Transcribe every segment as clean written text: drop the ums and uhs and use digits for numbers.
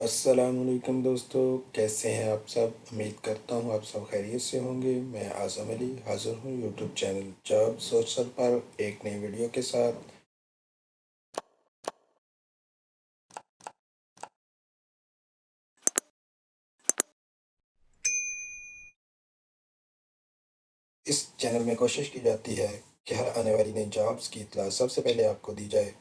अस्सलामुअलैकुम दोस्तों, कैसे हैं आप सब। उम्मीद करता हूँ आप सब खैरियत से होंगे। मैं आज़म अली हाज़िर हूँ यूट्यूब चैनल जॉब सोर्सर पर एक नई वीडियो के साथ। इस चैनल में कोशिश की जाती है कि हर आने वाली नई जॉब्स की इत्तला सबसे पहले आपको दी जाए।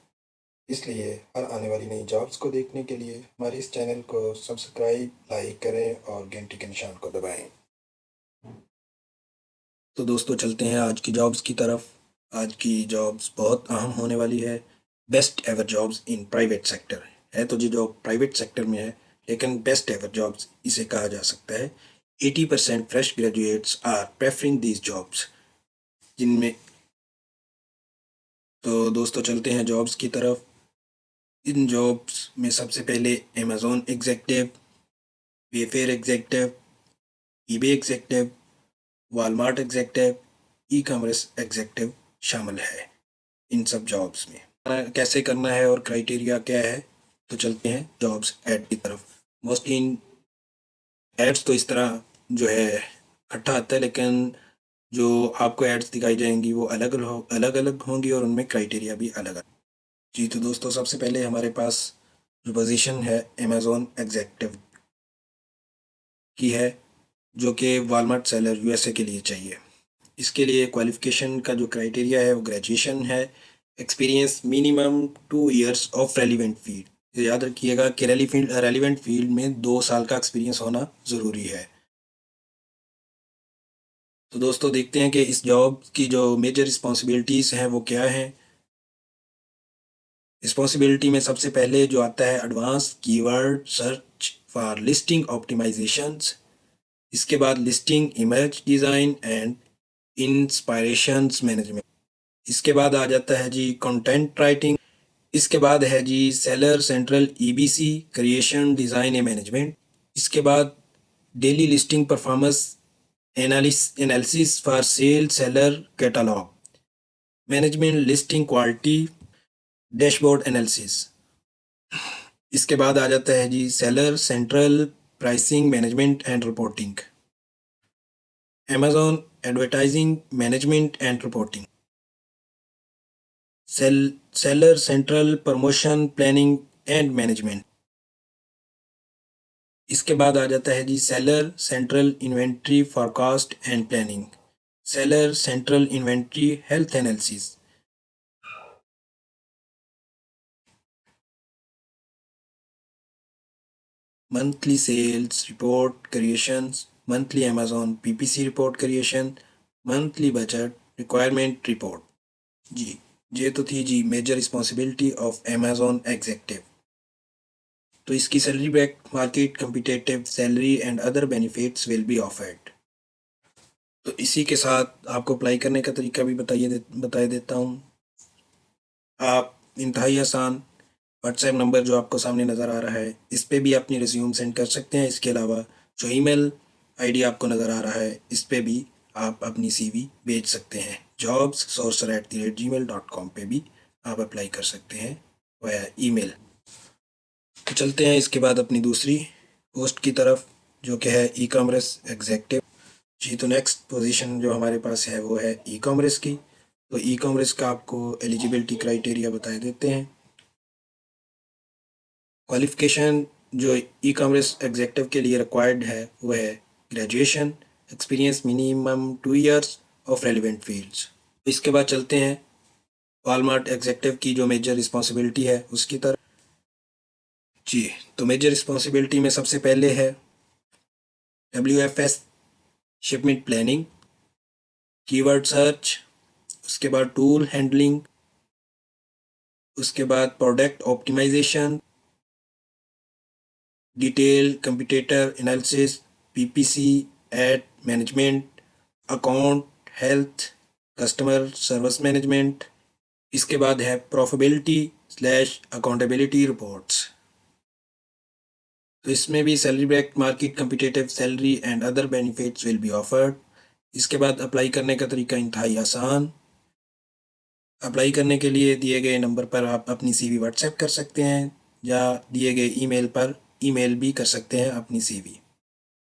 इसलिए हर आने वाली नई जॉब्स को देखने के लिए हमारे इस चैनल को सब्सक्राइब, लाइक करें और घंटी के निशान को दबाएं। तो दोस्तों चलते हैं आज की जॉब्स की तरफ। आज की जॉब्स बहुत अहम होने वाली है। Best ever jobs in private sector है तो जी जॉब प्राइवेट सेक्टर में है, लेकिन बेस्ट एवर जॉब्स इसे कहा जा सकता है। 80% fresh graduates are preferring these jobs, जिनमें तो दोस्तों चलते हैं जॉब्स की तरफ। इन जॉब्स में सबसे पहले Amazon executive, Wayfair executive, eBay executive, Walmart executive, e commerce executive शामिल है। इन सब जॉब्स में कैसे करना है और क्राइटेरिया क्या है, तो चलते हैं जॉब्स एड की तरफ। मोस्टली इन एड्स तो इस तरह जो है इकट्ठा आता है, लेकिन जो आपको एड्स दिखाई जाएंगी वो अलग अलग होंगी और उनमें क्राइटेरिया भी अलग अलग। जी तो दोस्तों सबसे पहले हमारे पास जो पोजीशन है अमेजोन एग्जेक्टिव की है, जो कि वॉलमार्ट सेलर यूएसए के लिए चाहिए। इसके लिए क्वालिफिकेशन का जो क्राइटेरिया है वो ग्रेजुएशन है। Experience minimum 2 years of relevant field. याद रखिएगा कि रेलिवेंट फील्ड में 2 साल का एक्सपीरियंस होना ज़रूरी है। तो दोस्तों देखते हैं कि इस जॉब की जो मेजर रिस्पॉन्सिबिलिटीज़ हैं वो क्या हैं। रिस्पॉन्सिबिलिटी में सबसे पहले जो आता है advance keyword search for listing optimisations. इसके बाद listing image design and inspirations management. इसके बाद आ जाता है जी कंटेंट राइटिंग। इसके बाद है जी seller central EBC creation design a management. इसके बाद daily listing performance analysis for sale seller catalogue management listing quality dashboard analysis. इसके बाद आ जाता है जी seller central pricing management and reporting, Amazon advertising management and reporting, seller central promotion planning and management. इसके बाद आ जाता है जी seller central inventory forecast and planning, seller central inventory health analysis. Monthly sales report creations, monthly Amazon PPC report creation, monthly budget requirement report. जी ये तो थी जी major responsibility of Amazon executive. तो इसकी salary back market competitive salary and other benefits will be offered. तो इसी के साथ आपको अप्लाई करने का तरीका भी बता देता हूँ। आप इंतहाई आसान व्हाट्सएप नंबर जो आपको सामने नज़र आ रहा है इस पे भी अपनी रिज्यूम सेंड कर सकते हैं। इसके अलावा जो ईमेल आईडी आपको नज़र आ रहा है इस पे भी आप अपनी सीवी भेज सकते हैं। jobs@gmail.com पे भी आप अप्लाई कर सकते हैं वाया ईमेल। तो चलते हैं इसके बाद अपनी दूसरी पोस्ट की तरफ, जो कि है ई कॉमर्स एग्जेक्टिव। जी तो नेक्स्ट पोजीशन जो हमारे पास है वो है ई कॉमर्स की। तो ई कॉमर्स का आपको एलिजिबिलिटी क्राइटेरिया बता देते हैं। क्वालिफिकेशन जो ई कॉमर्स एग्जेक्टिव के लिए रिक्वायर्ड है वो है graduation, experience minimum 2 years of relevant fields. इसके बाद चलते हैं वॉलमार्ट एग्जेक्टिव की जो मेजर रिस्पॉन्सिबिलिटी है उसकी तरफ। जी तो मेजर रिस्पॉन्सिबिलिटी में सबसे पहले है WFS shipment planning, keyword search, उसके बाद टूल हैंडलिंग, उसके बाद product optimisation, detail competitor analysis, PPC ad management, account health, customer service management. इसके बाद है प्रॉफिटेबिलिटी स्लैश अकाउंटेबिलिटी रिपोर्ट्स। तो इसमें भी salary break market competitive salary and other benefits will be offered. इसके बाद अप्लाई करने का तरीका इंतहाई आसान। अप्लाई करने के लिए दिए गए नंबर पर आप अपनी सीवी व्हाट्सएप कर सकते हैं या दिए गए ईमेल पर ईमेल भी कर सकते हैं अपनी सीवी।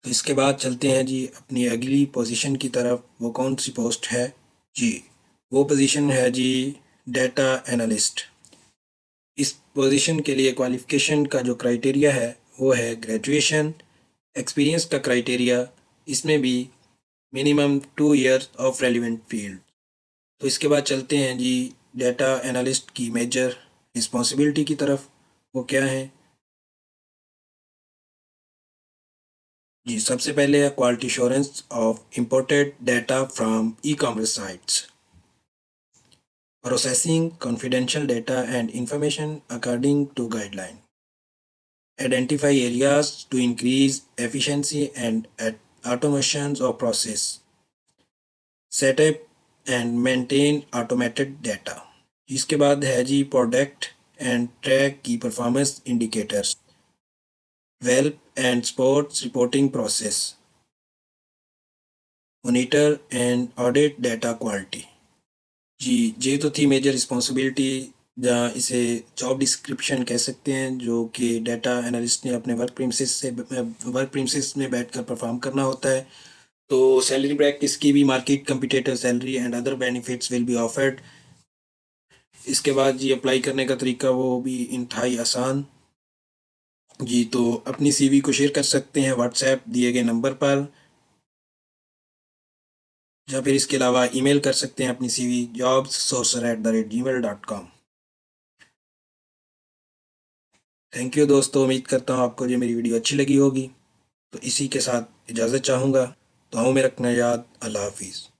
तो इसके बाद चलते हैं जी अपनी अगली पोजीशन की तरफ। वो कौन सी पोस्ट है जी? वो पोजीशन है जी डेटा एनालिस्ट। इस पोजीशन के लिए क्वालिफिकेशन का जो क्राइटेरिया है वो है ग्रेजुएशन। एक्सपीरियंस का क्राइटेरिया इसमें भी minimum 2 years of relevant field. तो इसके बाद चलते हैं जी डेटा एनालिस्ट की मेजर रिस्पॉन्सिबिलिटी की तरफ। वो क्या है जी? सबसे पहले है quality assurance of imported data from e commerce sites, processing confidential data and information according to guideline, identify areas to increase efficiency and automations of process, set up and maintain automated data। इसके बाद है जी product and track key performance indicators, वेल्प and sports reporting process, monitor and audit data quality. जी, ये तो थी major responsibility, जहाँ इसे जॉब डिस्क्रिप्शन कह सकते हैं, जो कि डाटा एनालिस्ट ने अपने वर्क प्रीमिसेस में बैठकर परफॉर्म करना होता है। तो सैलरी ब्रैकेट इसकी भी market competitive salary and other benefits will be offered. इसके बाद जी अप्लाई करने का तरीका वो भी इंतहाई आसान। जी, तो अपनी सीवी को शेयर कर सकते हैं व्हाट्सएप दिए गए नंबर पर, या फिर इसके अलावा ईमेल कर सकते हैं अपनी सीवी jobssourcer@gmail.com। थैंक यू दोस्तों, उम्मीद करता हूँ आपको ये मेरी वीडियो अच्छी लगी होगी। तो इसी के साथ इजाज़त चाहूँगा। दुआओं में रखना याद। अल्लाह हाफिज़।